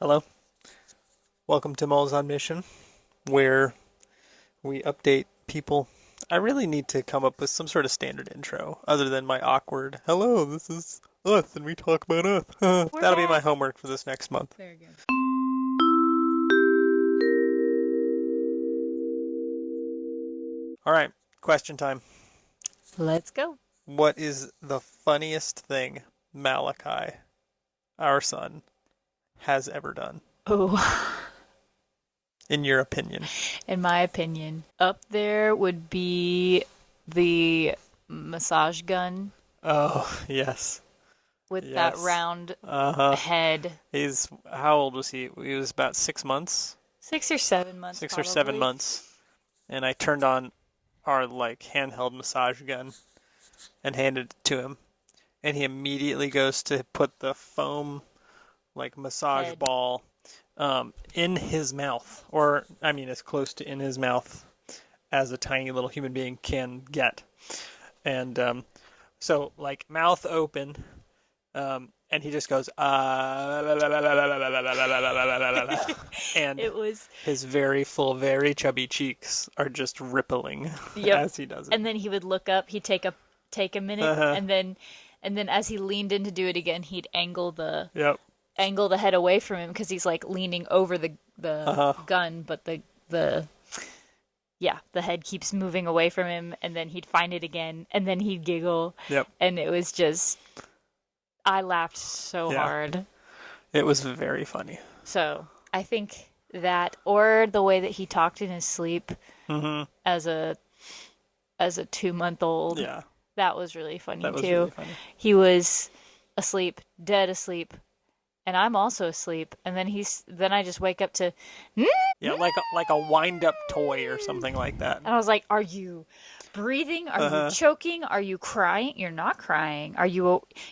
Hello. Welcome to Moles on Mission, where we update people. I really need to come up with some sort of standard intro, other than my awkward, hello, this is us, and we talk about us. We're That'll be my back. homework for this next month. Very good. All right, question time. Let's go. What is the funniest thing Malachi, our son, has ever done, Oh, in your opinion? in my opinion, up there would be the massage gun Oh, yes. with that Yes. round Uh-huh. head. How old was he? He was about 6 months. 6 or 7 months, 6 or 7 months, and I turned on our handheld massage gun and handed it to him, and he immediately goes to put the foam massage Head. ball in his mouth, or I mean as close to in his mouth as a tiny little human being can get, and so mouth open. And he just goes, and It was, his very full, very chubby cheeks are just rippling yep. as he does it. And then he would look up. He'd take a minute, Uh-huh. and then as he leaned in to do it again, he'd Yep. angle the head away from him because he's like leaning over the Uh-huh. gun, but the the head keeps moving away from him, and then he'd find it again, and then he'd giggle, Yep. and it was just, I laughed so Yeah. hard. It was very funny. So I think that, or the way that he talked in his sleep Mm-hmm. as a 2-month-old, Yeah. that was really funny That was too. really funny. He was asleep, dead asleep, and I'm also asleep, and then I just wake up to, Yeah, like a wind up toy or something like that. and I was like, "Are you breathing? Are Uh-huh. you choking? Are you crying? You're not crying.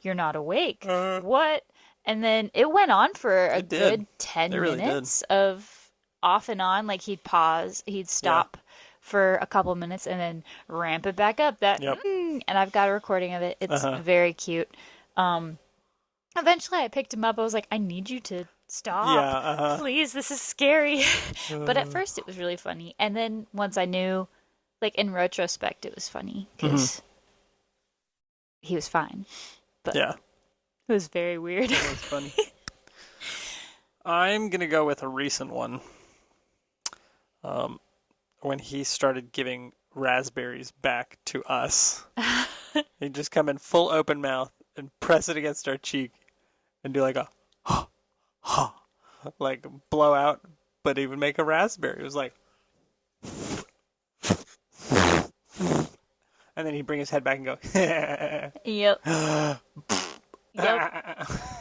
You're not awake. What?" And then it went on for a It did. good 10 It really did. minutes of off and on. Like he'd pause, he'd stop for a couple minutes, and then ramp it back up. Yep. And I've got a recording of it. It's Uh-huh. very cute. Eventually, I picked him up. I was like, "I need you to stop. Yeah, uh-huh. Please, this is scary." But at first, it was really funny. And then once I knew, in retrospect, it was funny because he was fine. But Yeah, it was very weird. it was funny. I'm gonna go with a recent one. When he started giving raspberries back to us, he'd just come in full open mouth and press it against our cheek and do like a ha ha, like blowout, but he would make a raspberry. It was like, and then he'd bring his head back and go, Yep. Yep.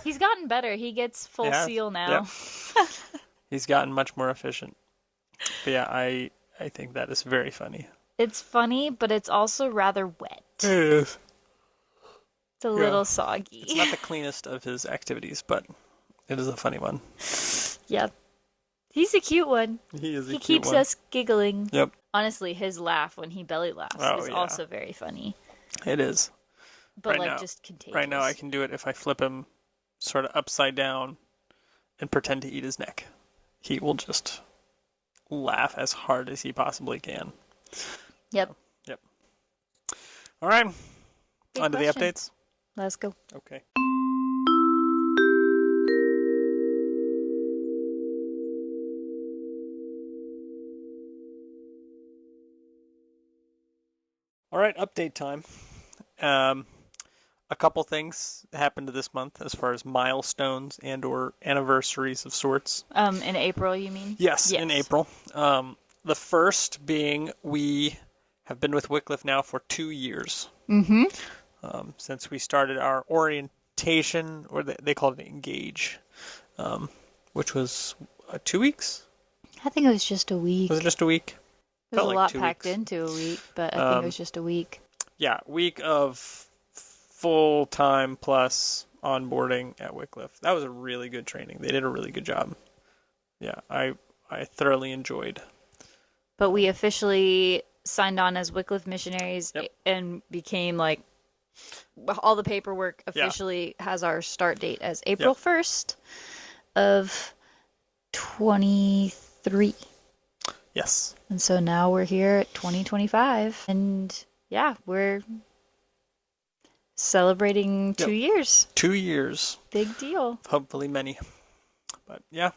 He's gotten better. He gets full Yeah, seal now. yep. He's gotten much more efficient. But yeah, I think that is very funny. It's funny, but it's also rather wet. It is. It's a little soggy. It's not the cleanest of his activities, but it is a funny one. Yep. He's a cute one. He is a He cute keeps one. us giggling. Yep, Honestly, his laugh when he belly laughs Oh, is yeah. also very funny. it is. But Right now- just contagious. Right now, I can do it if I flip him sort of upside down and pretend to eat his neck. He will just laugh as hard as he possibly can. Yep. Yep. All right, Good on to the question. updates. Let's go. Okay. All right, update time. A couple things happened this month as far as milestones and or anniversaries of sorts. In April, you mean? Yes, in April. The first being we have been with Wycliffe now for 2 years. Mm-hmm. Since we started our orientation, or they called it engage, which was 2 weeks. I think it was just a week. Was it just a week? There's Felt a like lot 2 packed weeks. into a week, but I think it was just a week. Yeah, week of full-time plus onboarding at Wycliffe. That was a really good training. They did a really good job. Yeah, I thoroughly enjoyed. But we officially signed on as Wycliffe missionaries Yep. and became all the paperwork officially has our start date as April 1st of 23. Yes. And so now we're here at 2025. And yeah, we're celebrating 2 years. 2 years. Big deal. Hopefully many. But yeah.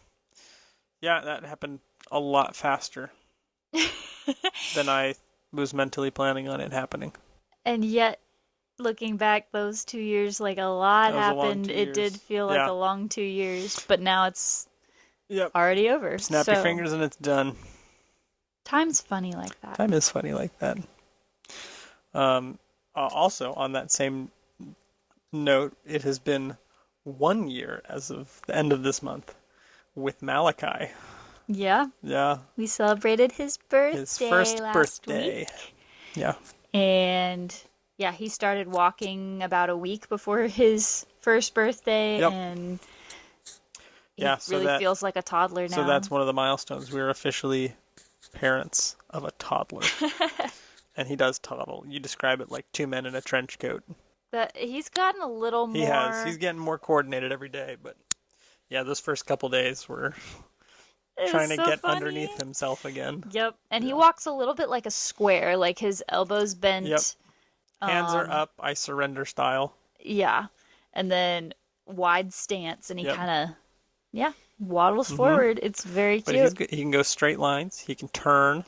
Yeah, that happened a lot faster than I was mentally planning on it happening. And yet, looking back, those 2 years, like a lot happened. It did feel like a long 2 years, but now it's already over. Snap your fingers and it's done. Time's funny like that. Time is funny like that. Also, on that same note, it has been 1 year as of the end of this month with Malachi. Yeah. Yeah. We celebrated his birthday. His first last birthday. Week. Yeah. And yeah, he started walking about a week before his first birthday. Yep. And he so really feels like a toddler now. So that's one of the milestones. We're officially parents of a toddler. And he does toddle. You describe it like 2 men in a trench coat. That he's gotten a little more. He has. He's getting more coordinated every day. But yeah, those first couple days were trying to get underneath himself again. Yep. And he walks a little bit like a square, like his elbows bent. Yep. Hands are up, I surrender style. Yeah. And then wide stance, and he kind of, waddles forward. It's very cute. But he can go straight lines. He can turn.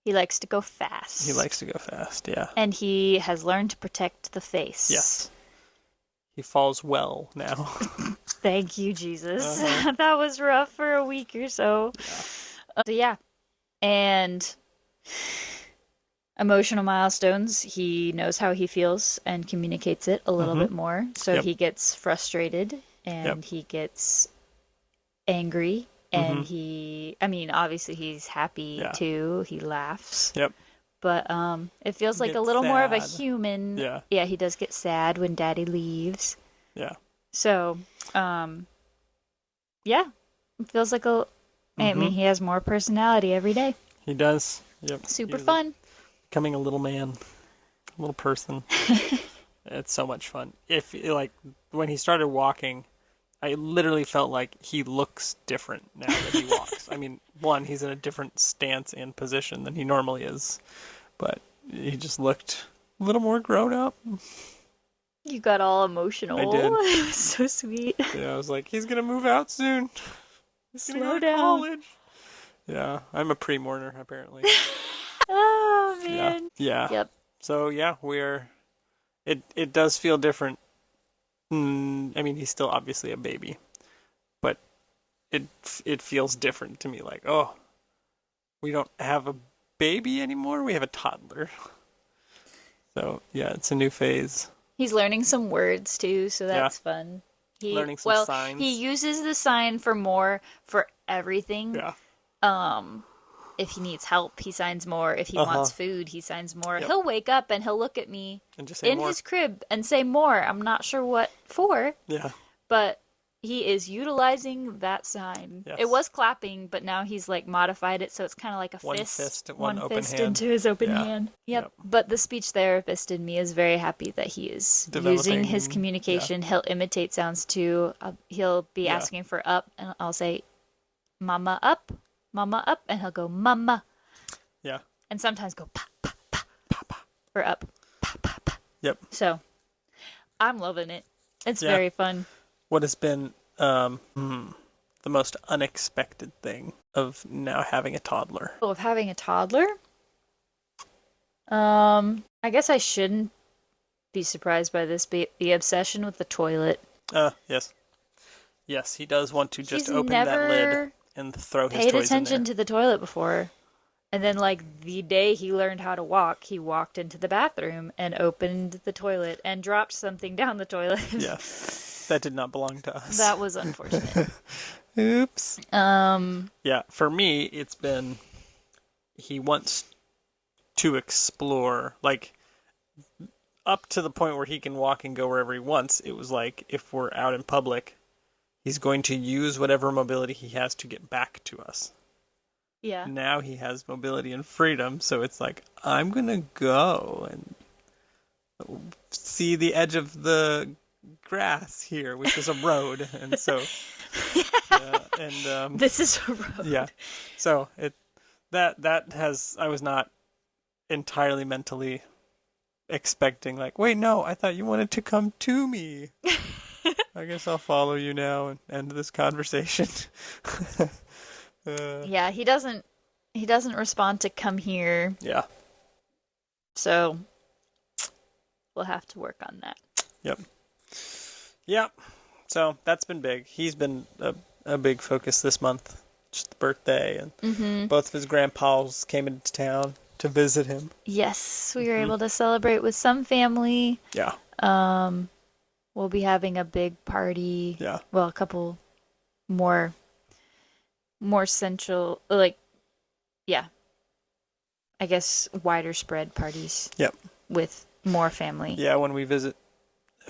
He likes to go fast. Yeah. And he has learned to protect the face. Yes. He falls well now. Thank you, Jesus. That was rough for a week or so. Yeah. And emotional milestones, he knows how he feels and communicates it a little bit more. So he gets frustrated and he gets angry. And obviously he's happy too. He laughs. Yep. But it feels like a little more of a human. Yeah. Yeah, he does get sad when Daddy leaves. Yeah. So, it feels like I mean, he has more personality every day. He does. Yep. Super fun. Becoming a little man, a little person. It's so much fun. When he started walking, I literally felt like he looks different now that he walks. I mean, one, he's in a different stance and position than he normally is, but he just looked a little more grown up. You got all emotional. I did. It was so sweet. Yeah, I was like, he's gonna move out soon. He's gonna go to college. Yeah, I'm a pre-mourner apparently. Oh man. Yeah. Yep. So yeah, it does feel different. I mean, he's still obviously a baby, but it feels different to me. Like, oh, we don't have a baby anymore. We have a toddler. So yeah, it's a new phase. He's learning some words too, so that's fun. Learning some signs. He uses the sign for everything. Yeah. If he needs help, he signs more. If he wants food, he signs more. Yep. He'll wake up and he'll look at me and just say in more. His crib and say more. I'm not sure what for. Yeah. But he is utilizing that sign. Yes. It was clapping, but now he's like modified it so it's kind of like a one fist. One open fist hand. into his open hand. Yep. But the speech therapist in me is very happy that he is using his communication. He'll imitate sounds too. He'll be asking for up, and I'll say, "Mama up," and he'll go, "Mama." Yeah. And sometimes go pa pa pa pa pa or up pa pa pa. Yep. So I'm loving it. It's very fun. What has been the most unexpected thing of now having a toddler? Of having a toddler? I guess I shouldn't be surprised by this, but the obsession with the toilet. Yes. Yes, he does want to just open that lid and throw his toys in there. Paid attention to the toilet before. And then, like, the day he learned how to walk, he walked into the bathroom and opened the toilet and dropped something down the toilet. Yeah. That did not belong to us. That was unfortunate. Oops. Yeah, for me, it's been he wants to explore, like, up to the point where he can walk and go wherever he wants. It was like, if we're out in public, he's going to use whatever mobility he has to get back to us. Yeah. Now he has mobility and freedom, so it's like, I'm going to go and see the edge of the grass here, which is a road. And so And This is a road. yeah, so I was not entirely mentally expecting like, wait, no, I thought you wanted to come to me. I guess I'll follow you now and end this conversation. Yeah, he doesn't respond to come here, Yeah. so we'll have to work on that. Yep. Yep. So that's been big. He's been a big focus this month. Just the birthday, and both of his grandpas came into town to visit him. Yes, we were able to celebrate with some family. Yeah. We'll be having a big party. Yeah. Well, a couple more central, like, yeah, I guess wider spread parties. Yep. With more family. Yeah, when we visit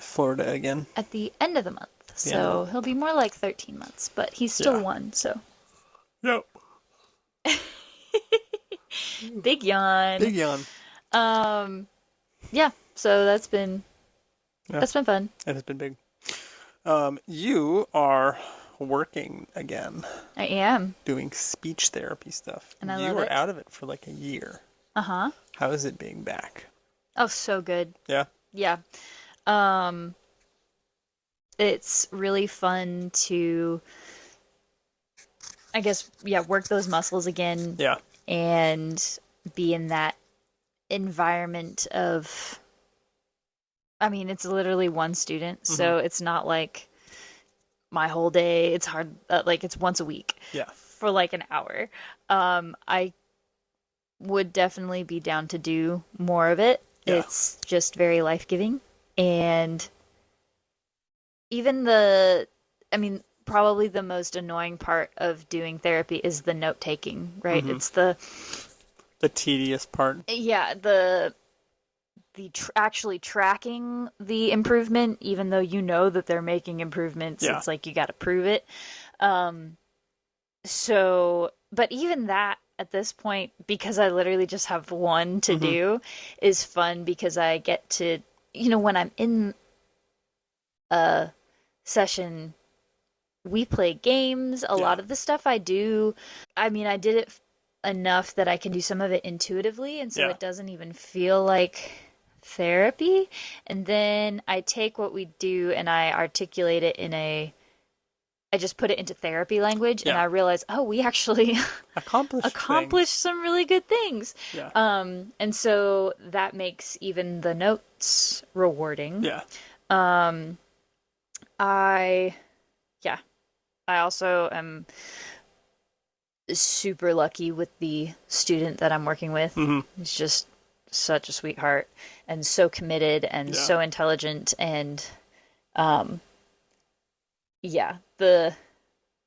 Florida again. At the end of the month. So he'll be more like 13 months, but he's still one, so. Yep. Big yawn. Big yawn. Yeah, so that's been fun. It has been big. You are working again. I am. Doing speech therapy stuff. And I you love were it. out of it for like a year. Uh-huh. How is it being back? Oh, so good. Yeah. Yeah. It's really fun to, I guess, work those muscles again. Yeah. And be in that environment of, I mean, it's literally one student, so it's not like my whole day. It's hard, like it's once a week. Yeah. For like an hour. I would definitely be down to do more of it. Yeah. It's just very life-giving. And even probably the most annoying part of doing therapy is the note-taking, right? It's the tedious part. Yeah, the actually tracking the improvement, even though you know that they're making improvements. Yeah. It's like you got to prove it. So, but even that at this point, because I literally just have one to do, is fun because I get to, when I'm in a session, we play games. A lot of the stuff I do, I mean, I did it enough that I can do some of it intuitively, and so it doesn't even feel like therapy. And then I take what we do and I articulate it I just put it into therapy language, and I realize, oh, we actually accomplished some really good things. Yeah. And so that makes even the notes rewarding. Yeah. I also am super lucky with the student that I'm working with. He's just such a sweetheart and so committed and so intelligent, and the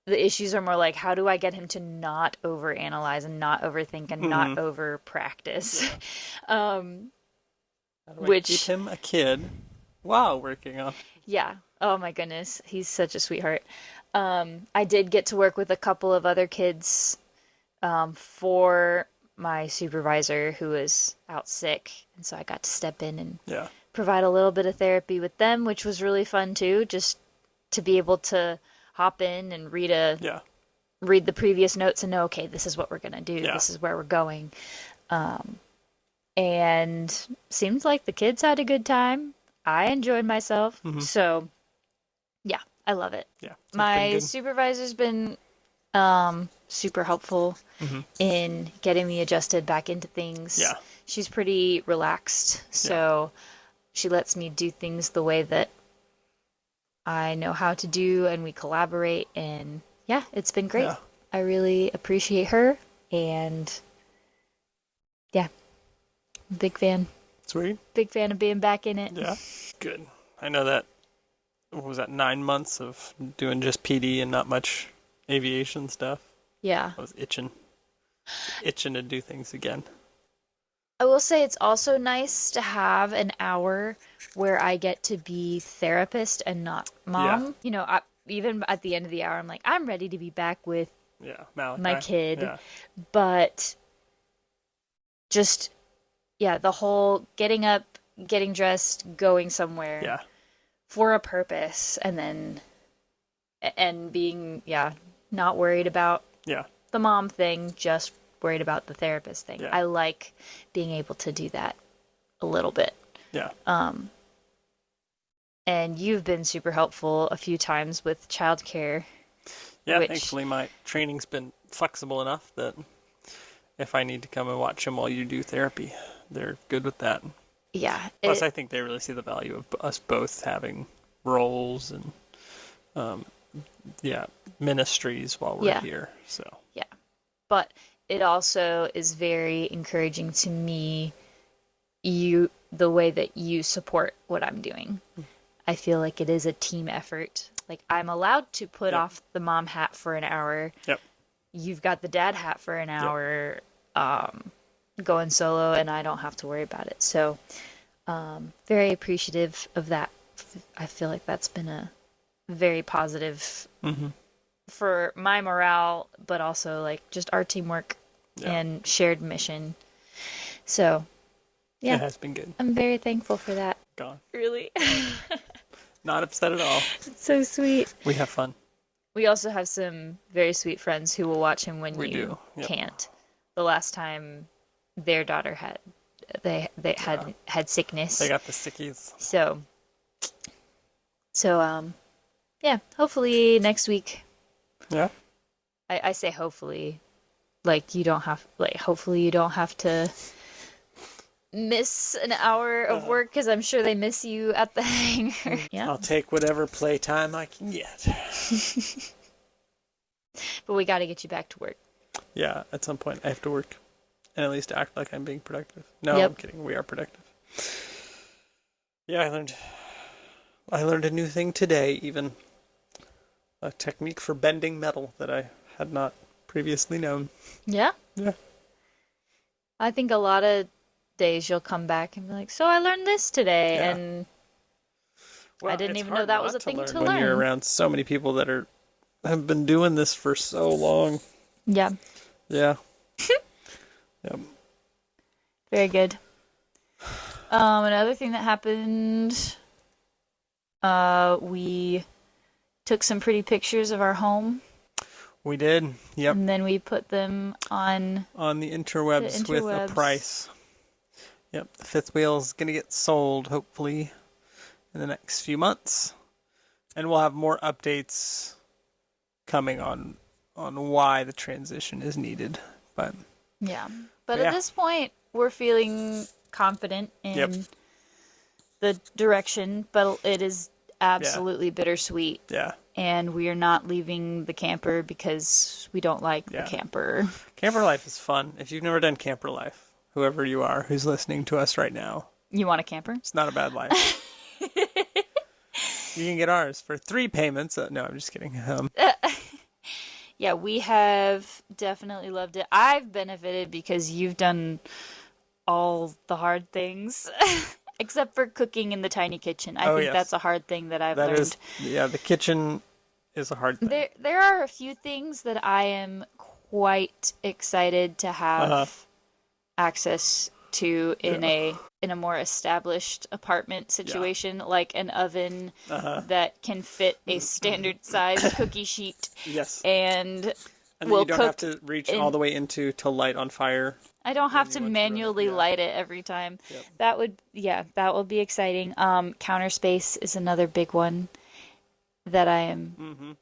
issues are more like, how do I get him to not overanalyze and not overthink and not over practice? How do I keep him a kid while working on? Yeah. Oh my goodness, he's such a sweetheart. I did get to work with a couple of other kids for my supervisor who was out sick, and so I got to step in and provide a little bit of therapy with them, which was really fun too, just to be able to hop in and read the previous notes and know, okay, this is what we're gonna do, this is where we're going. And seems like the kids had a good time. I enjoyed myself. So yeah, I love it. Yeah. My supervisor's been super helpful in getting me adjusted back into things. Yeah. She's pretty relaxed, so she lets me do things the way that I know how to do, and we collaborate, and it's been great. Yeah. I really appreciate her, and big fan. Sweet. Big fan of being back in it. Yeah. Good. I know that, what was that, 9 months of doing just PD and not much aviation stuff? Yeah. I was itching to do things again. I will say it's also nice to have an hour where I get to be therapist and not mom. Yeah. Even at the end of the hour, I'm like, I'm ready to be back with my kid. Yeah. But just, the whole getting up, getting dressed, going somewhere for a purpose, and then and being, not worried about Yeah. the mom thing, just worried about the therapist thing. Yeah. I like being able to do that a little bit. Yeah. And you've been super helpful a few times with childcare. Yeah, which, thankfully my training's been flexible enough that if I need to come and watch them while you do therapy, they're good with that. Yeah. Plus, I think they really see the value of us both having roles and, ministries while we're here. So. Yeah. But it also is very encouraging to me, the way that you support what I'm doing. I feel like it is a team effort. Like, I'm allowed to put off the mom hat for an hour. Yep. You've got the dad hat for an hour, going solo, and I don't have to worry about it. So, very appreciative of that. I feel like that's been a very positive for my morale, but also like just our teamwork and shared mission. So, yeah. It has been good. I'm very thankful for that. Gone. Really? Not upset at all. It's so sweet. We have fun. We also have some very sweet friends who will watch him when you can't. The last time their daughter had had sickness. They got the sickies. So hopefully next week. Yeah. I say hopefully, like hopefully you don't have to miss an hour of work, because I'm sure they miss you at the hangar. Yeah. I'll take whatever playtime I can get. But we got to get you back to work. Yeah, at some point I have to work. And at least act like I'm being productive. No, I'm kidding. We are productive. Yeah, I learned a new thing today, even. A technique for bending metal that I had not previously known. Yeah? Yeah. I think a lot of days you'll come back and be like, so I learned this today, and I didn't even know that was a thing to learn. When you're around so many people that have been doing this for so long. Yeah. Yeah. Yep. Very good. Another thing that happened, we took some pretty pictures of our home. We did. Yep. And then we put them on the interwebs with a price. Yep. The fifth wheel is going to get sold, hopefully, in the next few months. And we'll have more updates coming on why the transition is needed. But at this point, we're feeling confident in the direction, but it is absolutely bittersweet. Yeah. And we are not leaving the camper because we don't like the camper. Camper life is fun. If you've never done camper life, whoever you are who's listening to us right now, you want a camper? It's not a bad life. You can get ours for 3 payments. No, I'm just kidding. Yeah, we have definitely loved it. I've benefited because you've done all the hard things. Except for cooking in the tiny kitchen. I think that's a hard thing that I've learned. The kitchen is a hard thing. There are a few things that I am quite excited to have access to in a more established apartment situation, like an oven that can fit a standard size cookie sheet. Yes. And you don't have to reach all the way into to light on fire. I don't have to manually light it every time. Yep. That will be exciting. Counter space is another big one that I am.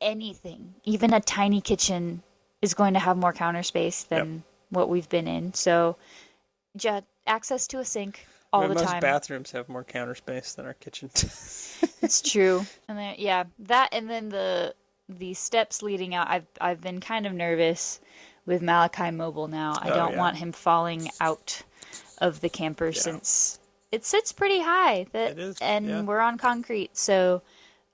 Anything, even a tiny kitchen, is going to have more counter space than what we've been in. So, access to a sink all the time. Most bathrooms have more counter space than our kitchens. It's true, and then that, and then the steps leading out. I've been kind of nervous with Malachi Mobile now. I don't want him falling out of the camper since it sits pretty high. It is, and we're on concrete, so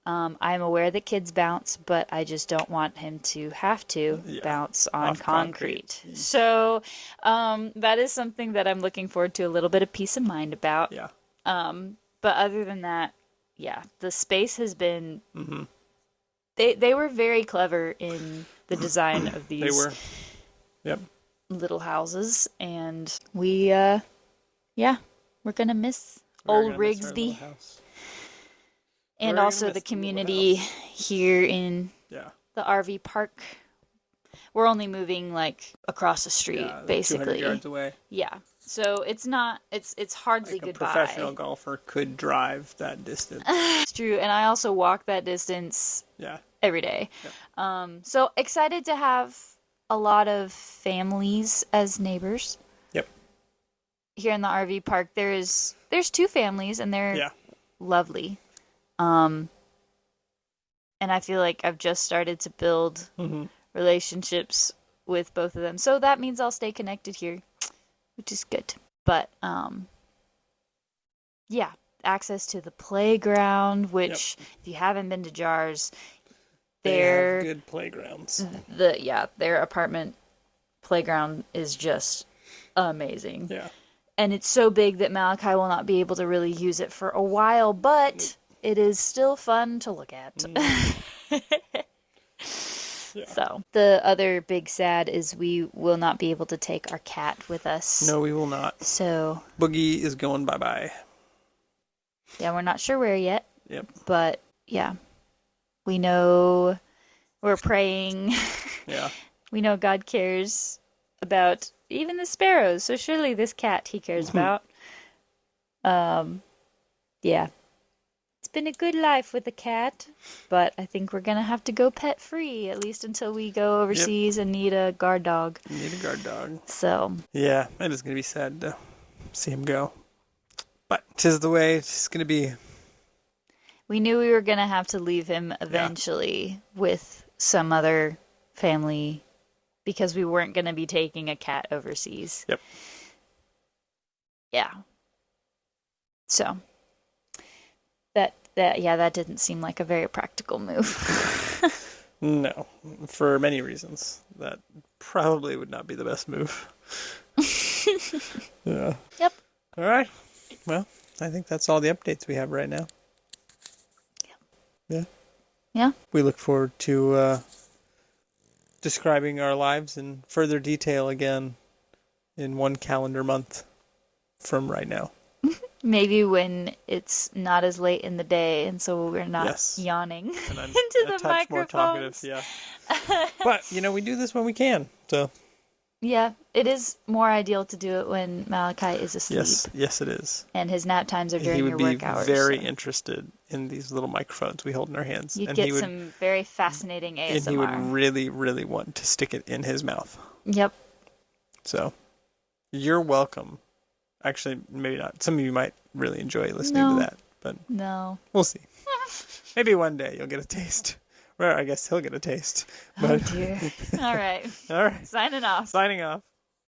I'm aware that kids bounce, but I just don't want him to have to bounce on concrete. So that is something that I'm looking forward to a little bit of peace of mind about. Yeah. But other than that, the space has been. They were very clever in the design of these. They were. Yep. Little houses, and we're gonna miss old Rigsby, and also the community here in Yeah. the RV park. We're only moving like across the street, Yeah, like basically. 200 yards away. Yeah. So it's not, it's hardly Like a goodbye. professional golfer could drive that distance. It's true. And I also walk that distance every day. Yep. So excited to have a lot of families as neighbors. Yep. Here in the RV park, there's 2 families and they're lovely. And I feel like I've just started to build relationships with both of them. So that means I'll stay connected here, which is good. But access to the playground, which if you haven't been to Jars, they have good playgrounds. Their apartment playground is just amazing. Yeah. And it's so big that Malachi will not be able to really use it for a while, but it is still fun to look at. So the other big sad is we will not be able to take our cat with us. No, we will not. So Boogie is going bye-bye. Yeah, we're not sure where yet. Yep. But yeah, we know we're praying. Yeah. We know God cares about even the sparrows. So surely this cat he cares about. Yeah. It's been a good life with the cat, but I think we're going to have to go pet free, at least until we go overseas and need a guard dog. Need a guard dog. So. Yeah, it is going to be sad to see him go. But 'tis the way it's going to be. We knew we were going to have to leave him eventually with some other family because we weren't going to be taking a cat overseas. Yep. Yeah. So. That didn't seem like a very practical move. No, for many reasons. That probably would not be the best move. Yeah. Yep. All right. Well, I think that's all the updates we have right now. Yeah. Yeah. We look forward to describing our lives in further detail again in 1 calendar month from right now. Maybe when it's not as late in the day, and so we're not yawning and I'm into a the touch microphones. More talkative, But we do this when we can. So. Yeah, it is more ideal to do it when Malachi is asleep. Yes, it is. And his nap times are during your work hours. He would be very interested in these little microphones we hold in our hands. You'd get some very fascinating ASMR. And he would really, really want to stick it in his mouth. Yep. So, you're welcome. Actually, maybe not. Some of you might really enjoy listening to that, but no, we'll see. Maybe one day you'll get a taste. Or I guess he'll get a taste. But... Oh dear. All right. All right. Signing off. Signing off.